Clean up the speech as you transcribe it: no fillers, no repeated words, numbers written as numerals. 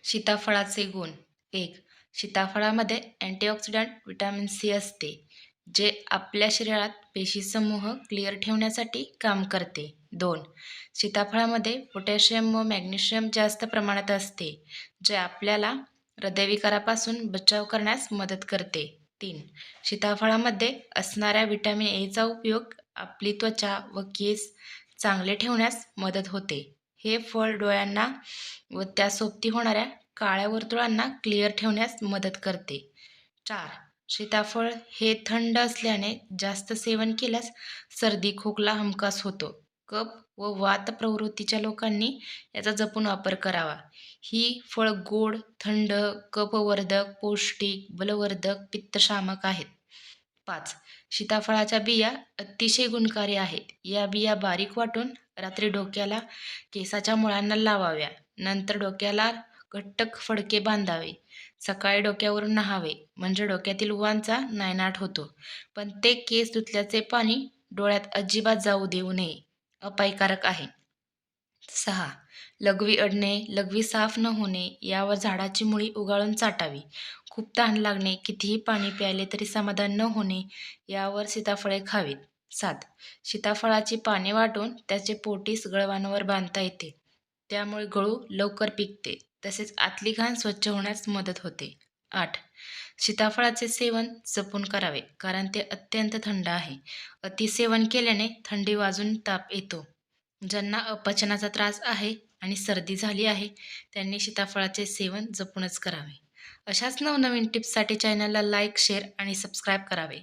सीताफळाचे गुण. 1. सीताफळामध्ये antioxidant vitamin C असते, जे आपल्या शरीरात पेशीसमूह क्लिअर ठेवण्यासाठी काम करते. 2. सीताफळामध्ये पोटॅशियम व मॅग्नेशियम जास्त प्रमाणात असते, जे आपल्याला हृदयविकारापासून बचाव करण्यास मदत करते. 3. सीताफळामध्ये असणाऱ्या व्हिटॅमिन एचा उपयोग आपली त्वचा व केस चांगले ठेवण्यास मदत होते. हे फळ डोळ्यांना व त्यासोबती होणाऱ्या काळ्या वर्तुळांना क्लिअर ठेवण्यास मदत करते. 4. सीताफळ हे थंड असल्याने जास्त सेवन केल्यास सर्दी खोकला हमखास होतो. कफ व वात प्रवृत्तीच्या लोकांनी याचा जपून वापर करावा. ही फळ गोड, थंड, कफवर्धक, पौष्टिक, बलवर्धक, पित्तशामक आहेत. 5. सीताफळाच्या बिया अतिशय गुणकारी आहेत. या बिया बारीक वाटून रात्री डोक्याला केसाच्या मुळांना लावाव्या. नंतर डोक्याला घट्ट फडके बांधावे. सकाळी डोक्यावरून नहावे, म्हणजे डोक्यातील उवांचा नायनाट होतो. पण ते केस धुतल्याचे पाणी डोळ्यात अजिबात जाऊ देऊ नये, अपायकारक आहे. 6. लघवी अडणे, लघवी साफ न होणे यावर झाडाची मुळी उगाळून चाटावी. खूप तहान लागणे, कितीही पाणी प्यायले तरी समाधान न होणे यावर सीताफळे खावीत. 7. सीताफळाची पाने वाटून त्याचे पोटीस गळवांवर बांधता येते. त्यामुळे गळू लवकर पिकते, तसेच आतली घाण स्वच्छ होण्यास मदत होते. 8. सीताफळाचे सेवन जपून करावे, कारण ते अत्यंत थंड आहे. अतिसेवन केल्याने थंडी वाजून ताप येतो. ज्यांना अपचनाचा त्रास आहे आणि सर्दी झाली आहे, त्यांनी सीताफळाचे सेवन जपूनच करावे. अशाच नवनवीन टिप्ससाठी चॅनलला लाईक, शेअर आणि सबस्क्राईब करावे.